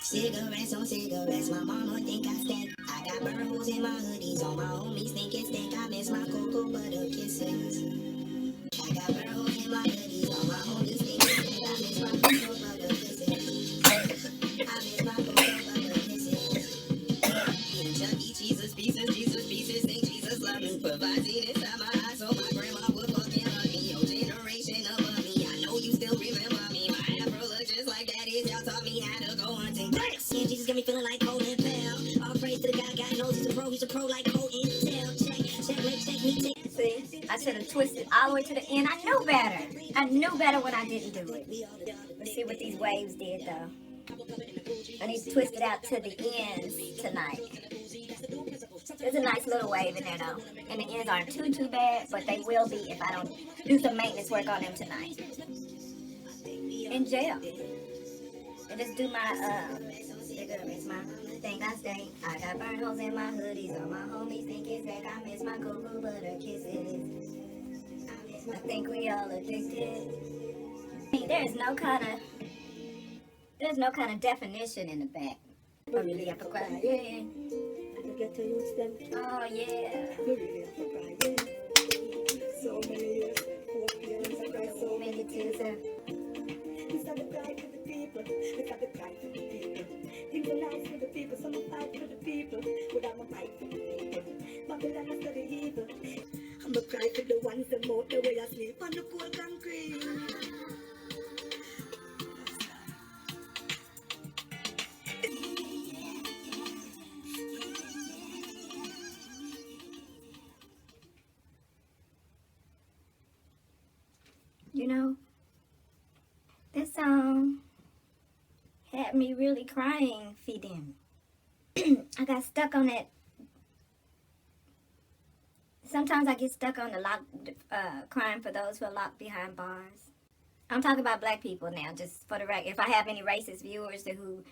Cigarettes on cigarettes, my mama think I stink. I got burn holes in my hoodies, on my homies thinking stink. I miss my cocoa butter kisses. I got burn holes in my hoodies, on my homies thinking stink. I miss my cocoa butter kisses. I miss my cocoa butter kisses. Eating Chuck E. Cheese's pieces, think Jesus love me. Providing inside my eyes, so my grandma would fucking hug me. Your generation above me, I know you still remember me. My afro look just like daddy's, y'all taught me how to go hunting. Yeah, Jesus got me feeling like Colin Powell. All praise to the God knows he's a pro like Colin Tell. Check me. See, I should have twisted all the way to the end. I knew better. I knew better when I didn't do it. Let's see what these waves did, though. I need to twist it out to the ends tonight. There's a nice little wave in there, though. And the ends aren't too bad, but they will be if I don't do some maintenance work on them tonight. In jail. And just do my, cigarettes, my thing I stink. I got burn holes in my hoodies, all my homies think it's like I miss my cocoa butter kisses. I think we all addicted. There's no kind of definition in the back. I really have to cry, yeah. Get to use them. Oh yeah. You really have to cry, yeah. So many years, 4 years, I cried so many tears. It's not the pride for the people, it's not the pride for the people. Things are nice for the people, some are fight for the people, but I'm a fight for the people. Babylon is for the evil. I'm a cry for the ones that moat the way I sleep on the cold concrete. You know, this song had me really crying, feeding. I got stuck on that. Sometimes I get stuck on the crying for those who are locked behind bars. I'm talking about black people now, just for the record. If I have any racist viewers who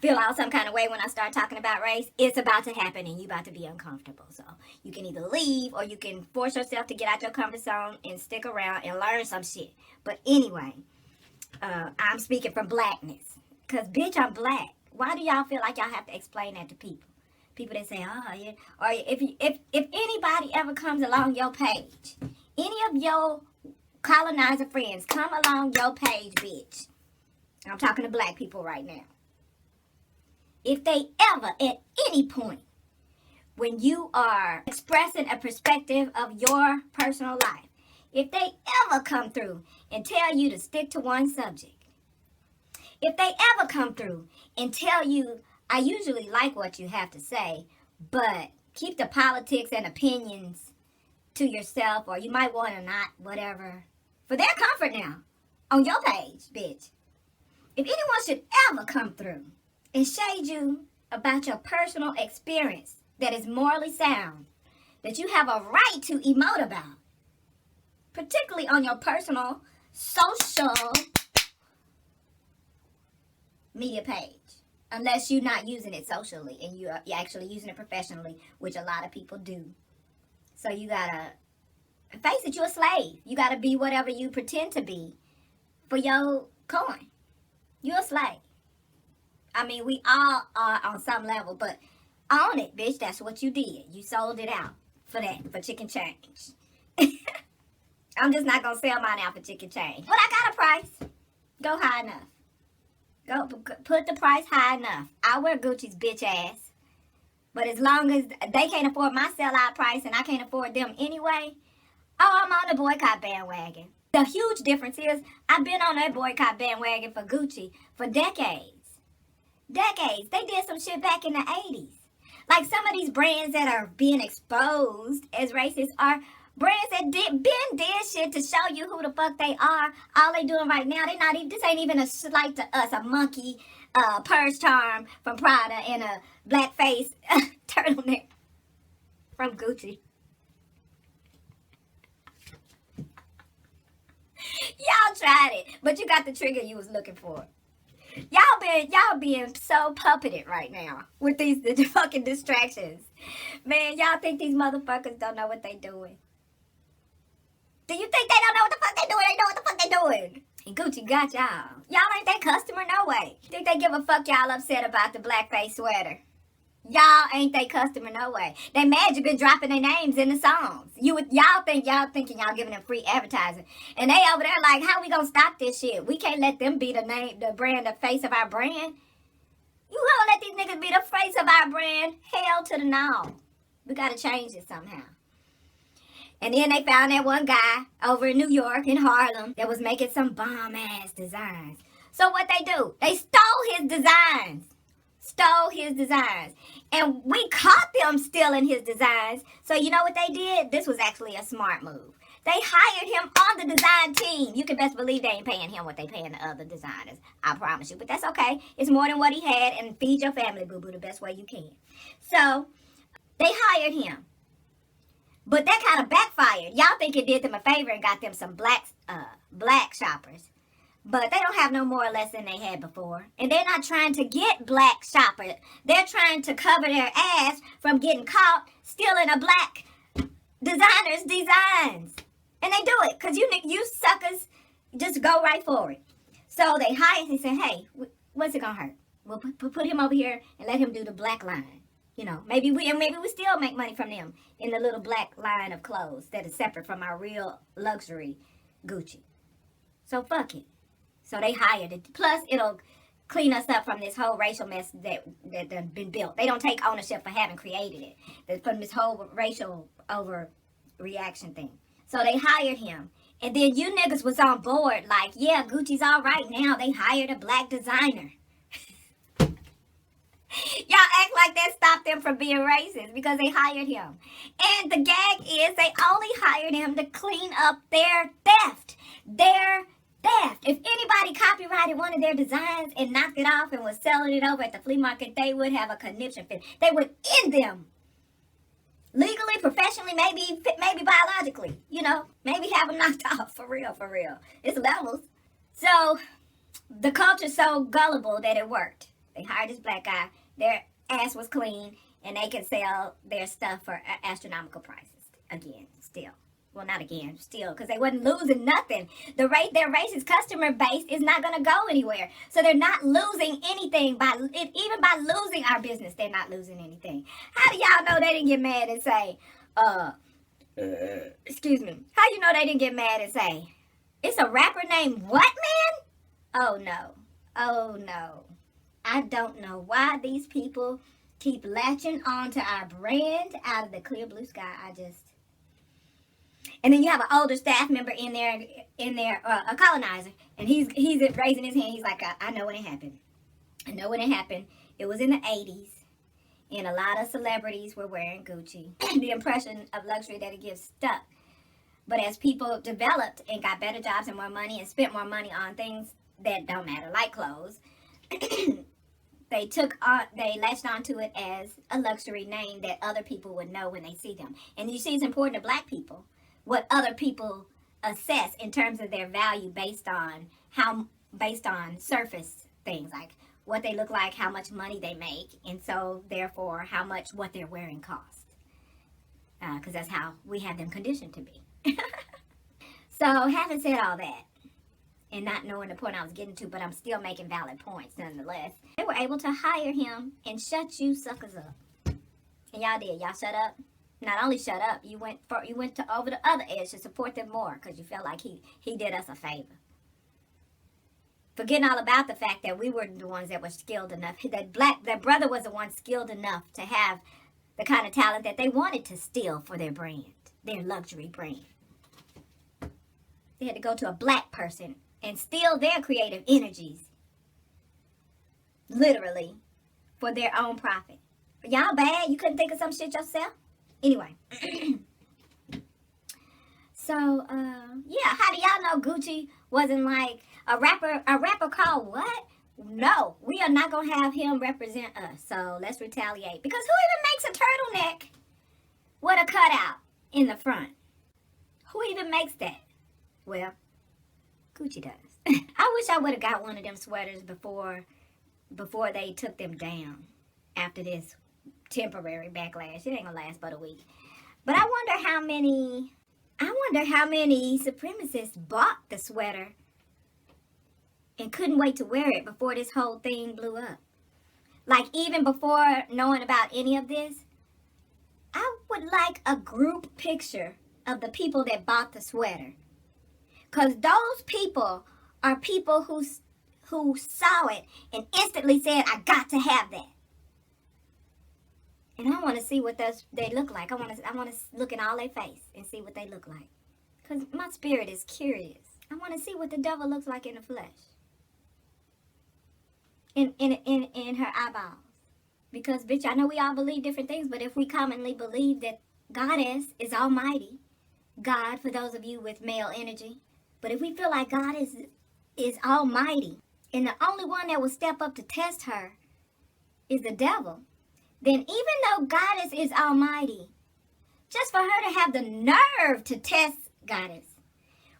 feel out some kind of way when I start talking about race, it's about to happen and you about to be uncomfortable. So you can either leave or you can force yourself to get out your comfort zone and stick around and learn some shit. But anyway, I'm speaking from blackness. Because, bitch, I'm black. Why do y'all feel like y'all have to explain that to people? People that say, oh, yeah. Or if anybody ever comes along your page, any of your colonizer friends come along your page, bitch. I'm talking to black people right now. If they ever, at any point, when you are expressing a perspective of your personal life, if they ever come through and tell you to stick to one subject, if they ever come through and tell you, I usually like what you have to say, but keep the politics and opinions to yourself, or you might want to not, whatever, for their comfort now, on your page, bitch. If anyone should ever come through and shade you about your personal experience that is morally sound, that you have a right to emote about, particularly on your personal social media page, unless you're not using it socially and you're actually using it professionally, which a lot of people do. So you gotta face it, you're a slave. You gotta be whatever you pretend to be for your coin. You're a slave. I mean, we all are on some level, but own it, bitch. That's what you did. You sold it out for that, for chicken change. I'm just not gonna sell mine out for chicken change. But I got a price. Go high enough. Go put the price high enough. I wear Gucci's bitch ass. But as long as they can't afford my sellout price and I can't afford them anyway, oh, I'm on the boycott bandwagon. The huge difference is I've been on that boycott bandwagon for Gucci for decades. Decades. They did some shit back in the 80s. Like some of these brands that are being exposed as racist are brands that did shit to show you who the fuck they are. All they doing right now, this ain't even a slight to us, a monkey purse charm from Prada and a blackface turtleneck from Gucci. Y'all tried it, but you got the trigger you was looking for. Y'all being so puppeted right now with these fucking distractions. Man, y'all think these motherfuckers don't know what they doing? Do you think they don't know what the fuck they doing? They know what the fuck they doing. And Gucci got y'all. Y'all ain't their customer, no way. Think they give a fuck y'all upset about the blackface sweater? Y'all ain't they customer, no way. They mad you been dropping their names in the songs. Y'all thinking y'all giving them free advertising. And they over there like, how we gonna stop this shit? We can't let them be the brand, the face of our brand. You gonna let these niggas be the face of our brand? Hell to the no. We gotta change it somehow. And then they found that one guy over in New York, in Harlem, that was making some bomb-ass designs. So what they do? They stole his designs. And we caught them stealing his designs. So you know what they did? This was actually a smart move. They hired him on the design team. You can best believe they ain't paying him what they paying the other designers. I promise you. But that's okay. It's more than what he had. And feed your family, boo-boo, the best way you can. So they hired him. But that kind of backfired. Y'all think it did them a favor and got them some black shoppers. But they don't have no more or less than they had before. And they're not trying to get black shoppers. They're trying to cover their ass from getting caught stealing a black designer's designs. And they do it because you suckers just go right for it. So they hired and said, hey, what's it going to hurt? We'll put him over here and let him do the black line. You know, maybe we still make money from them in the little black line of clothes that is separate from our real luxury Gucci. So fuck it. So they hired it. Plus, it'll clean us up from this whole racial mess that been built. They don't take ownership for having created it. From this whole racial overreaction thing. So they hired him. And then you niggas was on board like, yeah, Gucci's all right now. They hired a black designer. Y'all act like that stopped them from being racist because they hired him. And the gag is they only hired him to clean up their theft. If anybody copyrighted one of their designs and knocked it off and was selling it over at the flea market, they would have a conniption fit. They would end them. Legally, professionally, maybe biologically. You know, maybe have them knocked off for real. It's levels. So the culture's so gullible that it worked. They hired this black guy. Their ass was clean, and they could sell their stuff for astronomical prices. Again, still. Well, not again, still, because they wasn't losing nothing. Their racist customer base is not going to go anywhere. So they're not losing anything. Even by losing our business, they're not losing anything. How do y'all know they didn't get mad and say, excuse me. How you know they didn't get mad and say, it's a rapper named what, man? Oh, no. I don't know why these people keep latching on to our brand out of the clear blue sky. And then you have an older staff member in there, a colonizer, and he's raising his hand. He's like, I know when it happened. It was in the 80s, and a lot of celebrities were wearing Gucci. The impression of luxury that it gives stuck. But as people developed and got better jobs and more money and spent more money on things that don't matter, like clothes, they latched onto it as a luxury name that other people would know when they see them. And you see, it's important to black people what other people assess in terms of their value based on surface things like what they look like, how much money they make, and so therefore how much what they're wearing costs. Because that's how we have them conditioned to be. So having said all that, and not knowing the point I was getting to, but I'm still making valid points nonetheless, they were able to hire him and shut you suckers up. And y'all did. Y'all shut up. Not only shut up, you went over the other edge to support them more because you felt like he did us a favor. Forgetting all about the fact that we were the ones that were skilled enough. That brother was the one skilled enough to have the kind of talent that they wanted to steal for their brand, their luxury brand. They had to go to a black person and steal their creative energies, literally, for their own profit. Y'all bad? You couldn't think of some shit yourself? Anyway. So, yeah, how do y'all know Gucci wasn't like a rapper called what? No, we are not going to have him represent us, so let's retaliate. Because who even makes a turtleneck with a cutout in the front? Who even makes that? Well, Gucci does. I wish I would have got one of them sweaters before they took them down after this temporary backlash. It ain't gonna last but a week. But I wonder how many supremacists bought the sweater and couldn't wait to wear it before this whole thing blew up. Like, even before knowing about any of this, I would like a group picture of the people that bought the sweater. Because those people are people who saw it and instantly said, I got to have that. And I want to see what they look like. I want to look in all their face and see what they look like. Because my spirit is curious. I want to see what the devil looks like in the flesh. In her eyeballs. Because, bitch, I know we all believe different things, but if we commonly believe that Goddess is almighty, God, for those of you with male energy, but if we feel like God is almighty, and the only one that will step up to test her is the devil, then even though Goddess is almighty, just for her to have the nerve to test Goddess,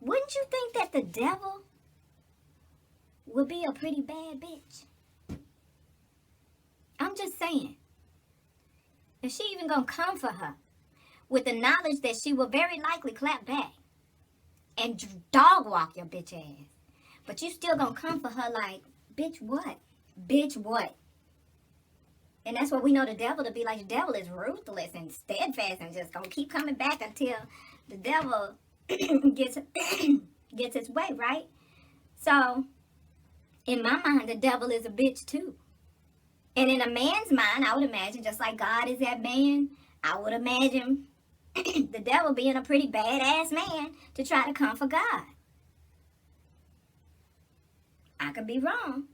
wouldn't you think that the devil would be a pretty bad bitch? I'm just saying. And she even gonna come for her with the knowledge that she will very likely clap back and dog walk your bitch ass. But you still gonna come for her like, bitch what? Bitch what? And that's what we know the devil to be like. The devil is ruthless and steadfast and just gonna keep coming back until the devil gets his way, right? So, in my mind, the devil is a bitch too. And in a man's mind, I would imagine, just like God is that man, I would imagine the devil being a pretty badass man to try to come for God. I could be wrong.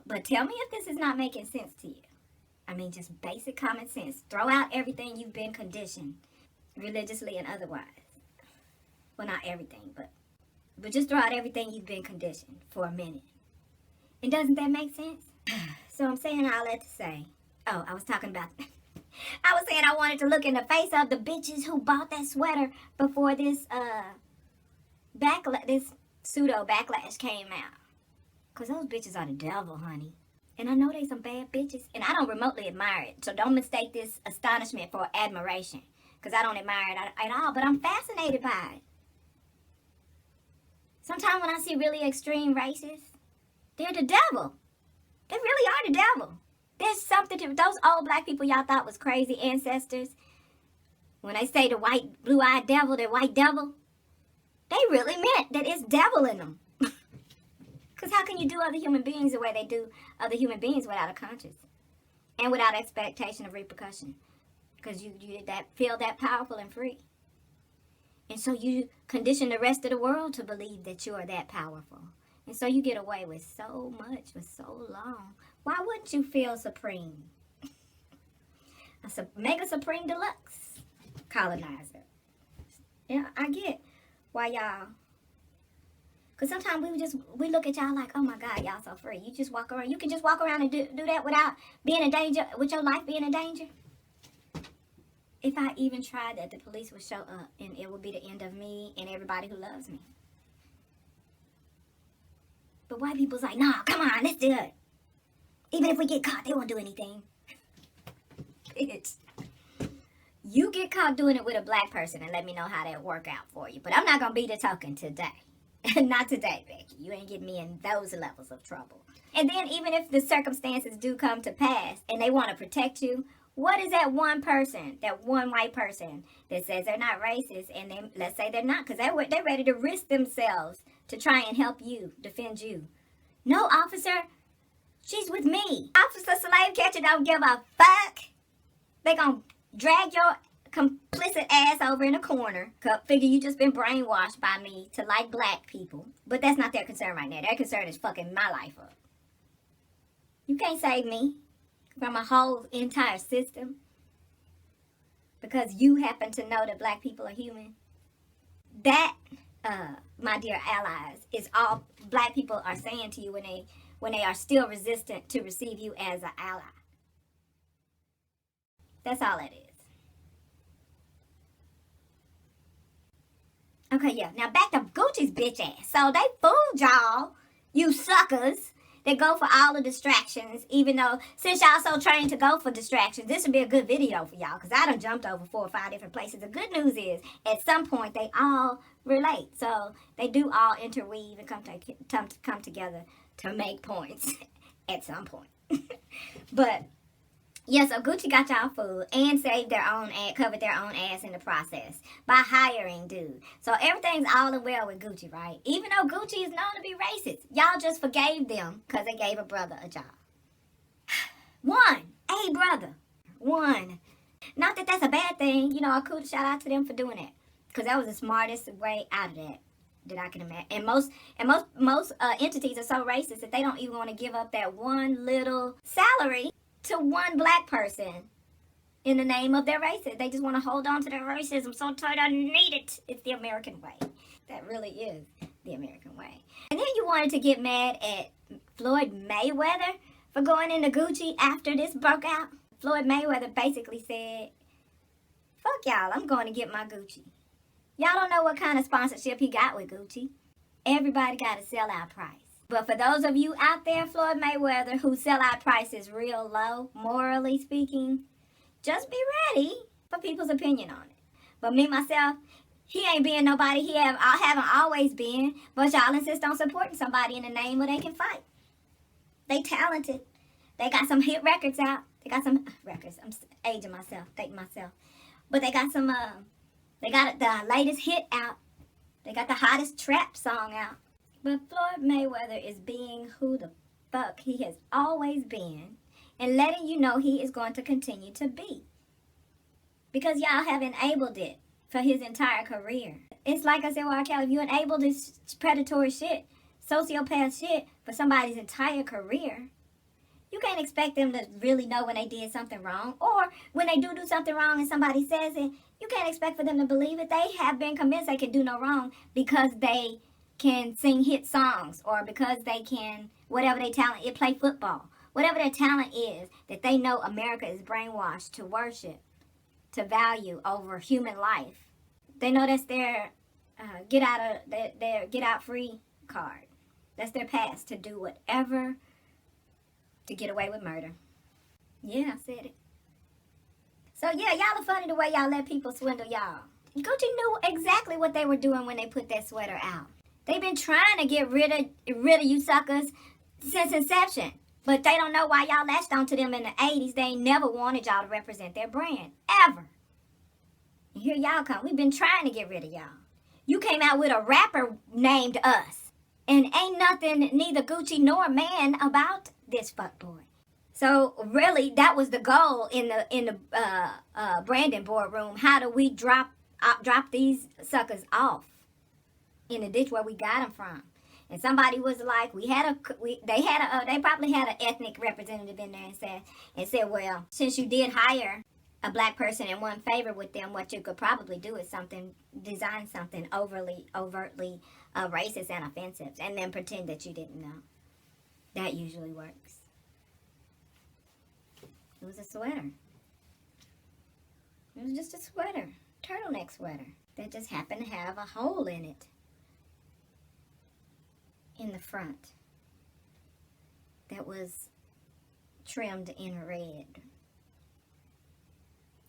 But tell me if this is not making sense to you. I mean, just basic common sense. Throw out everything you've been conditioned, religiously and otherwise. Well, not everything, but just throw out everything you've been conditioned for a minute. And doesn't that make sense? So I'm saying all that to say, I was talking about, I was saying I wanted to look in the face of the bitches who bought that sweater before this this pseudo backlash came out. Because those bitches are the devil, honey. And I know they some bad bitches, and I don't remotely admire it. So don't mistake this astonishment for admiration, because I don't admire it at all, but I'm fascinated by it. Sometimes when I see really extreme racists, they're the devil. They really are the devil. There's something to those old black people y'all thought was crazy ancestors. When they say the white, blue-eyed devil, the white devil, they really meant that it's devil in them. Because how can you do other human beings the way they do other human beings without a conscience? And without expectation of repercussion? Because you feel that powerful and free. And so you condition the rest of the world to believe that you are that powerful. And so you get away with so much for so long. Why wouldn't you feel supreme? A mega supreme deluxe colonizer. Yeah, I get why y'all. Because sometimes we look at y'all like, oh my God, y'all so free. You just walk around. You can just walk around and do that without being in danger, with your life being in danger. If I even tried that, the police would show up and it would be the end of me and everybody who loves me. But white people's like, nah, come on, let's do it. Even if we get caught, they won't do anything. Bitch. You get caught doing it with a black person and let me know how that work out for you. But I'm not going to be the token today. Not today, Becky. You ain't getting me in those levels of trouble. And then even if the circumstances do come to pass and they want to protect you, what is that one person, that one white person that says they're not racist and then let's say they're not because they're ready to risk themselves to try and help you, defend you. No, officer, she's with me. Officer Slave Catcher don't give a fuck. They gonna drag your complicit ass over in a corner. Figure you just been brainwashed by me to like black people. But that's not their concern right now. Their concern is fucking my life up. You can't save me from a whole entire system because you happen to know that black people are human. That, my dear allies, is all black people are saying to you when they are still resistant to receive you as an ally. That's all it is. Okay, yeah. Now back to Gucci's bitch ass. So they fooled y'all, you suckers, that go for all the distractions, even though since y'all so trained to go for distractions, this would be a good video for y'all because I done jumped over 4 or 5 different places. The good news is, at some point, they all relate. So they do all interweave and come together to make points at some point. But yeah, so Gucci got y'all food and saved their own ass, covered their own ass in the process by hiring dude. So everything's all in well with Gucci, right? Even though Gucci is known to be racist, y'all just forgave them because they gave a brother a job. A brother. One. Not that that's a bad thing. You know, a cool shout out to them for doing that. Because that was the smartest way out of that I can imagine. And most entities are so racist that they don't even want to give up that one little salary to one black person in the name of their racism. They just want to hold on to their racism so tight I need it. It's the American way. That really is the American way. And then you wanted to get mad at Floyd Mayweather for going into Gucci after this broke out. Floyd Mayweather basically said, fuck y'all, I'm going to get my Gucci. Y'all don't know what kind of sponsorship he got with Gucci. Everybody got a sellout price. But for those of you out there, Floyd Mayweather, whose sellout price is real low, morally speaking, just be ready for people's opinion on it. But me, myself, he ain't being nobody I haven't always been, but y'all insist on supporting somebody in the name where they can fight. They talented. They got some hit records out. They got some records. I'm aging myself, dating myself. But they got some, they got the latest hit out. They got the hottest trap song out. But Floyd Mayweather is being who the fuck he has always been and letting you know he is going to continue to be. Because y'all have enabled it for his entire career. It's like I said, well, Kelly, if you enable this predatory shit, sociopath shit for somebody's entire career, you can't expect them to really know when they did something wrong. Or when they do something wrong and somebody says it, you can't expect for them to believe it. They have been convinced they can do no wrong because they can sing hit songs or because they can, whatever their talent is, play football. Whatever their talent is, that they know America is brainwashed to worship, to value over human life. They know that's their get out free card. That's their pass to do whatever to get away with murder. Yeah, I said it. So yeah, y'all are funny the way y'all let people swindle y'all. Gucci knew exactly what they were doing when they put that sweater out. They've been trying to get rid of you suckers since inception. But they don't know why y'all latched onto them in the 80s. They ain't never wanted y'all to represent their brand. Ever. And here y'all come. We've been trying to get rid of y'all. You came out with a rapper named Us. And ain't nothing neither Gucci nor man about this fuckboy. So really, that was the goal in the branding boardroom. How do we drop these suckers off in the ditch where we got them from? And somebody was like, they probably had an ethnic representative in there and said, well, since you did hire a black person and won favor with them, what you could probably do is design something overtly racist and offensive, and then pretend that you didn't know. That usually works. It was a sweater. It was just a sweater, turtleneck sweater, that just happened to have a hole in it. In the front, that was trimmed in red,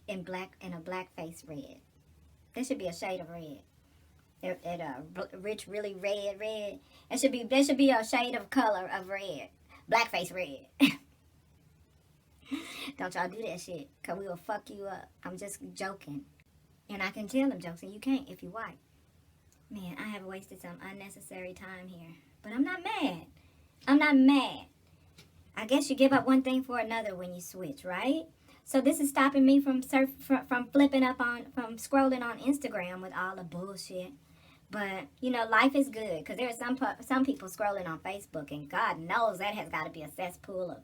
in a blackface red. There should be a shade of red. Rich, really red. There should be a shade of color of red, blackface red. Don't y'all do that shit, cause we will fuck you up. I'm just joking, and I can tell them jokes, and you can't if you white. Man, I have wasted some unnecessary time here. But I'm not mad. I guess you give up one thing for another when you switch, right? So this is stopping me from scrolling on Instagram with all the bullshit. But, life is good. Because there are some people scrolling on Facebook. And God knows that has got to be a cesspool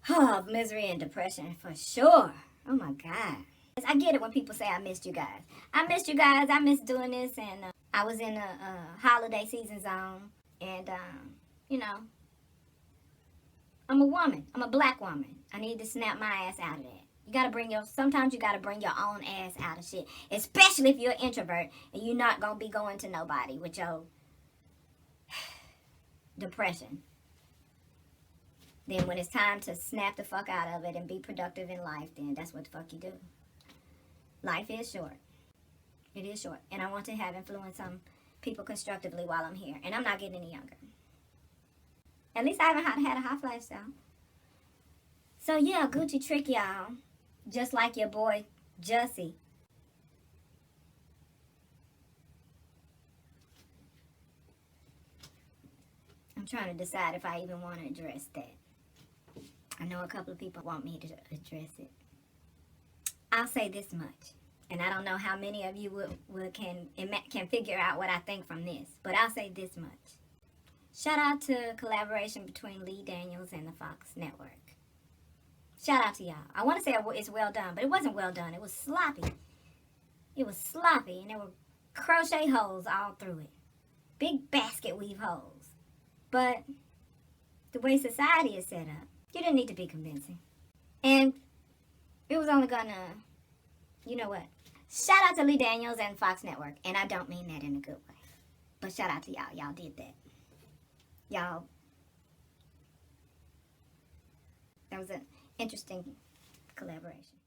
of misery and depression for sure. Oh, my God. I get it when people say I missed you guys. I missed doing this, and I was in a holiday season zone, and I'm a woman. I'm a black woman. I need to snap my ass out of that. Sometimes you gotta bring your own ass out of shit, especially if you're an introvert and you're not gonna be going to nobody with your depression. Then when it's time to snap the fuck out of it and be productive in life, then that's what the fuck you do. Life is short. It is short. And I want to have influence on people constructively while I'm here. And I'm not getting any younger. At least I haven't had a half lifestyle. So yeah, Gucci trick, y'all. Just like your boy, Jussie. I'm trying to decide if I even want to address that. I know a couple of people want me to address it. I'll say this much, and I don't know how many of you can figure out what I think from this, but I'll say this much. Shout out to collaboration between Lee Daniels and the Fox Network. Shout out to y'all. I want to say it's well done, but it wasn't well done. It was sloppy. It was sloppy, and there were crochet holes all through it. Big basket weave holes. But the way society is set up, you didn't need to be convincing. And it was only gonna, you know what? Shout out to Lee Daniels and Fox Network. And I don't mean that in a good way. But shout out to y'all. Y'all did that. Y'all, that was an interesting collaboration.